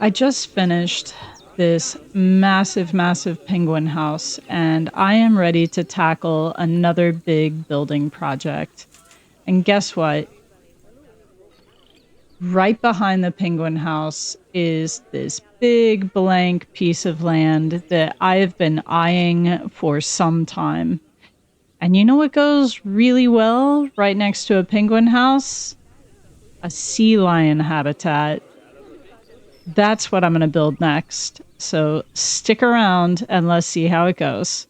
I just finished this massive, massive penguin house, and I am ready to tackle another big building project. And guess what? Right behind the penguin house is this big blank piece of land that I have been eyeing for some time. And you know what goes really well right next to a penguin house? A sea lion habitat. That's what I'm going to build next. So stick around and let's see how it goes.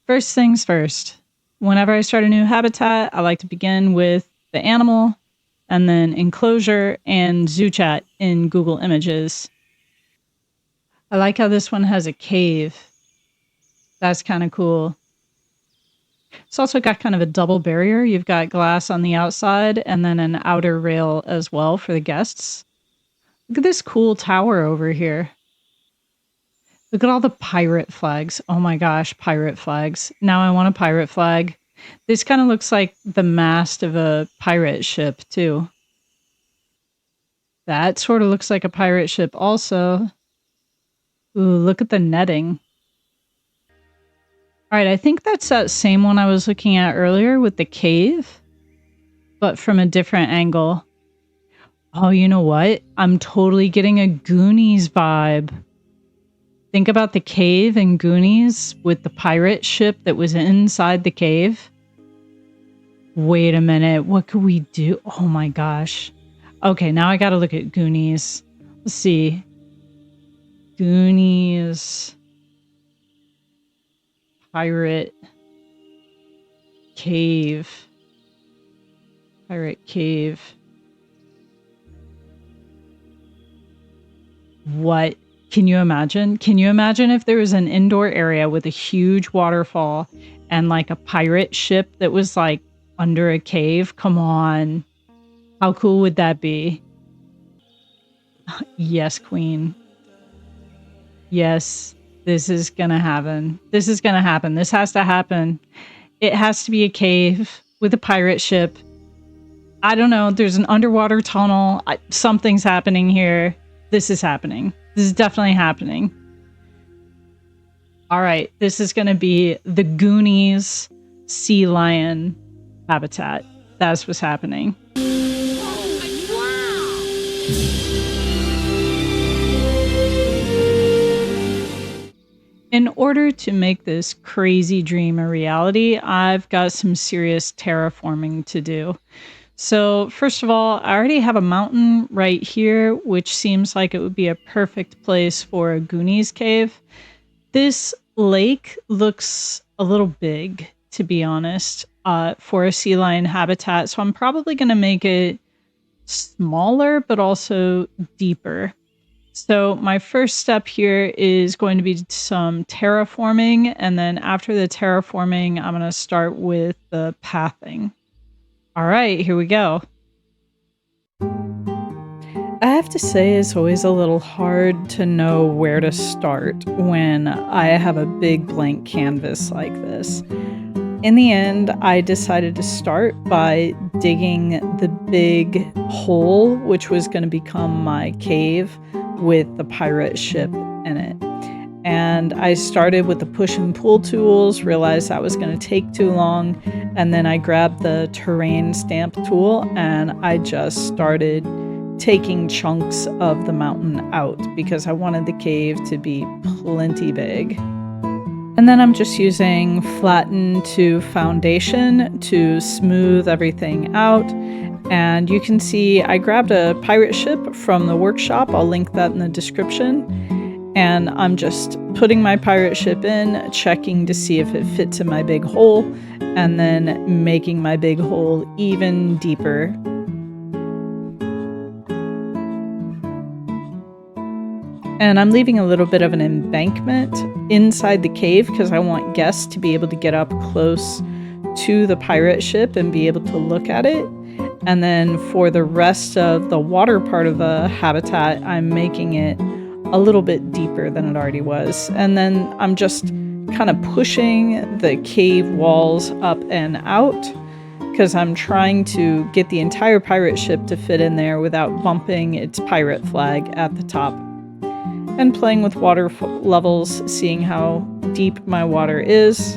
First things first, whenever I start a new habitat, I like to begin with the animal and then enclosure and zoo chat in Google Images. I like how this one has a cave. That's kind of cool. It's also got kind of a double barrier. You've got glass on the outside and then an outer rail as well for the guests. Look at this cool tower over here. Look at all the pirate flags. Oh my gosh, pirate flags. Now I want a pirate flag. This kind of looks like the mast of a pirate ship, too. That sort of looks like a pirate ship also. Ooh, look at the netting. All right, I think that's that same one I was looking at earlier with the cave, but from a different angle. Oh, you know what? I'm totally getting a Goonies vibe. Think about the cave in Goonies with the pirate ship that was inside the cave. Wait a minute. What could we do? Oh my gosh. Okay, now I got to look at Goonies. Let's see. Goonies. Pirate. Cave. Pirate cave. What? Can you imagine? Can you imagine if there was an indoor area with a huge waterfall and like a pirate ship that was like under a cave? Come on. How cool would that be? Yes, Queen. Yes, this is gonna happen. This is gonna happen. This has to happen. It has to be a cave with a pirate ship. I don't know. There's an underwater tunnel. Something's happening here. This is happening. This is definitely happening. All right. This is going to be the Goonies sea lion habitat. That's what's happening. In order to make this crazy dream a reality, I've got some serious terraforming to do. So first of all, I already have a mountain right here, which seems like it would be a perfect place for a Goonies cave. This lake looks a little big, to be honest, for a sea lion habitat. So I'm probably going to make it smaller, but also deeper. So my first step here is going to be some terraforming. And then after the terraforming, I'm going to start with the pathing. All right, here we go. I have to say it's always a little hard to know where to start when I have a big blank canvas like this. In the end, I decided to start by digging the big hole, which was going to become my cave with the pirate ship in it. And I started with the push and pull tools, realized that was going to take too long. And then I grabbed the terrain stamp tool and I just started taking chunks of the mountain out because I wanted the cave to be plenty big. And then I'm just using flatten to foundation to smooth everything out. And you can see I grabbed a pirate ship from the workshop. I'll link that in the description. And I'm just putting my pirate ship in, checking to see if it fits in my big hole, and then making my big hole even deeper. And I'm leaving a little bit of an embankment inside the cave because I want guests to be able to get up close to the pirate ship and be able to look at it. And then for the rest of the water part of the habitat, I'm making it a little bit deeper than it already was. And then I'm just kind of pushing the cave walls up and out because I'm trying to get the entire pirate ship to fit in there without bumping its pirate flag at the top. And playing with water levels, seeing how deep my water is.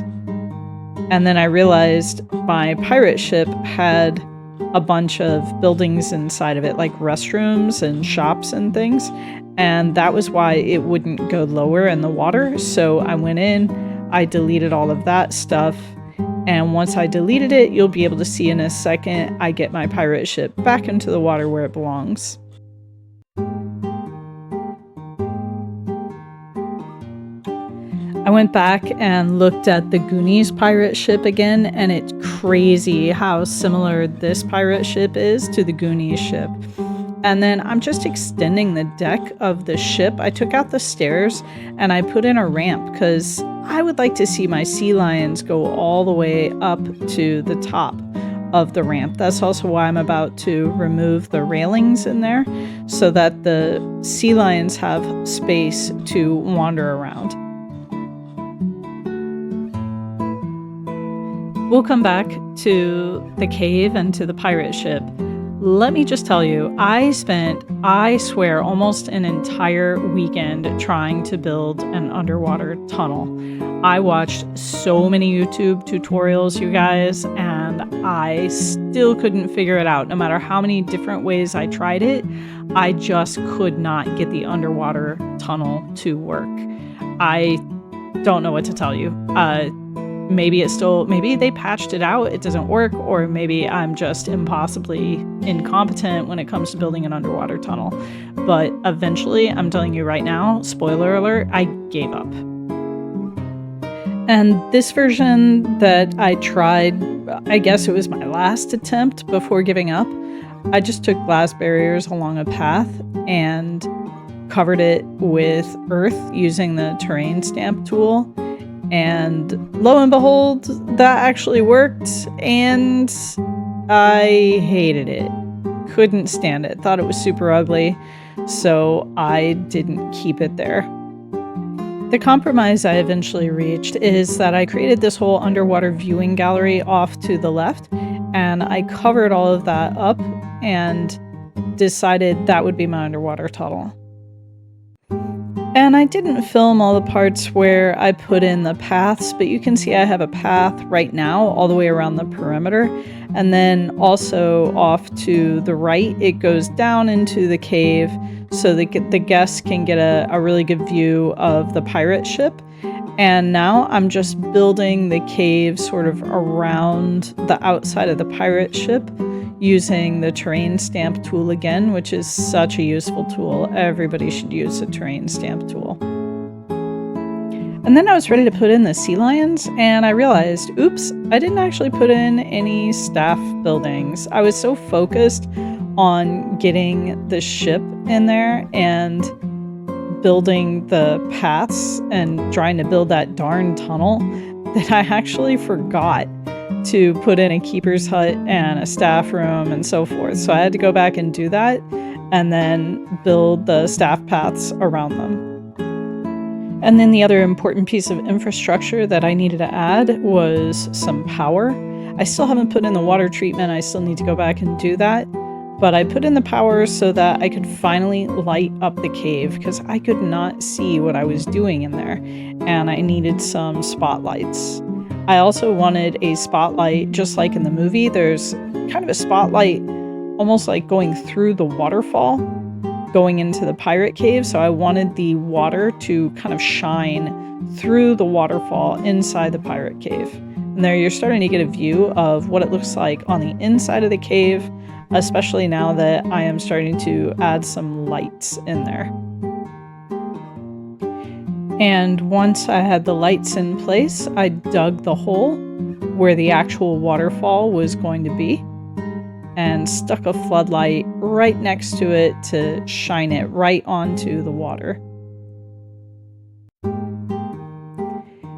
And then I realized my pirate ship had a bunch of buildings inside of it, like restrooms and shops and things. And that was why it wouldn't go lower in the water. So I went in, I deleted all of that stuff. And once I deleted it, you'll be able to see in a second, I get my pirate ship back into the water where it belongs. I went back and looked at the Goonies pirate ship again, and it's crazy how similar this pirate ship is to the Goonies ship. And then I'm just extending the deck of the ship. I took out the stairs and I put in a ramp because I would like to see my sea lions go all the way up to the top of the ramp. That's also why I'm about to remove the railings in there so that the sea lions have space to wander around. We'll come back to the cave and to the pirate ship. Let me just tell you, I swear, almost an entire weekend trying to build an underwater tunnel. I watched so many YouTube tutorials, you guys, and I still couldn't figure it out. No matter how many different ways I tried it, I just could not get the underwater tunnel to work. I don't know what to tell you. Maybe they patched it out, it doesn't work, or maybe I'm just impossibly incompetent when it comes to building an underwater tunnel. But eventually, I'm telling you right now, spoiler alert, I gave up. And this version that I tried, I guess it was my last attempt before giving up, I just took glass barriers along a path and covered it with earth using the terrain stamp tool. And lo and behold, that actually worked, and I hated it. Couldn't stand it. Thought it was super ugly, so I didn't keep it there. The compromise I eventually reached is that I created this whole underwater viewing gallery off to the left, and I covered all of that up and decided that would be my underwater tunnel. And I didn't film all the parts where I put in the paths, but you can see I have a path right now all the way around the perimeter. And then also off to the right, it goes down into the cave so that the guests can get a really good view of the pirate ship. And now I'm just building the cave sort of around the outside of the pirate ship using the terrain stamp tool again, which is such a useful tool. Everybody should use a terrain stamp tool. And then I was ready to put in the sea lions, and I realized, oops, I didn't actually put in any staff buildings. I was so focused on getting the ship in there and building the paths and trying to build that darn tunnel that I actually forgot to put in a keeper's hut and a staff room and so forth. So I had to go back and do that and then build the staff paths around them. And then the other important piece of infrastructure that I needed to add was some power. I still haven't put in the water treatment. I still need to go back and do that. But I put in the power so that I could finally light up the cave because I could not see what I was doing in there. And I needed some spotlights. I also wanted a spotlight, just like in the movie. There's kind of a spotlight almost like going through the waterfall, going into the pirate cave. So I wanted the water to kind of shine through the waterfall inside the pirate cave. And there you're starting to get a view of what it looks like on the inside of the cave, especially now that I am starting to add some lights in there. And once I had the lights in place, I dug the hole where the actual waterfall was going to be and stuck a floodlight right next to it to shine it right onto the water.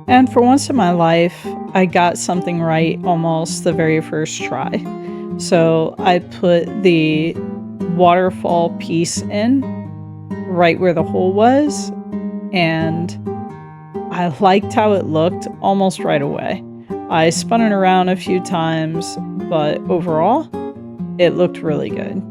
And for once in my life, I got something right almost the very first try. So I put the waterfall piece in right where the hole was, and I liked how it looked almost right away. I spun it around a few times, but overall, it looked really good.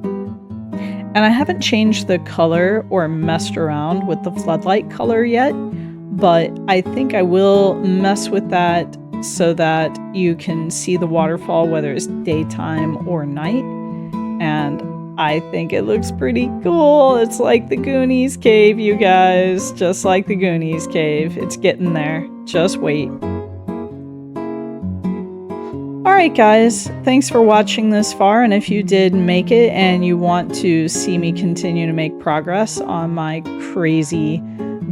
And I haven't changed the color or messed around with the floodlight color yet, but I think I will mess with that so that you can see the waterfall whether it's daytime or night. And I think it looks pretty cool. It's like the Goonies cave, you guys. Just like the Goonies cave. It's getting there. Just wait. Alright guys, thanks for watching this far, and if you did make it and you want to see me continue to make progress on my crazy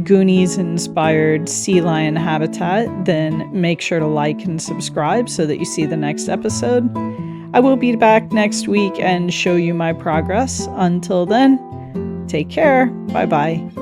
Goonies-inspired sea lion habitat, then make sure to like and subscribe so that you see the next episode. I will be back next week and show you my progress. Until then, take care. Bye-bye.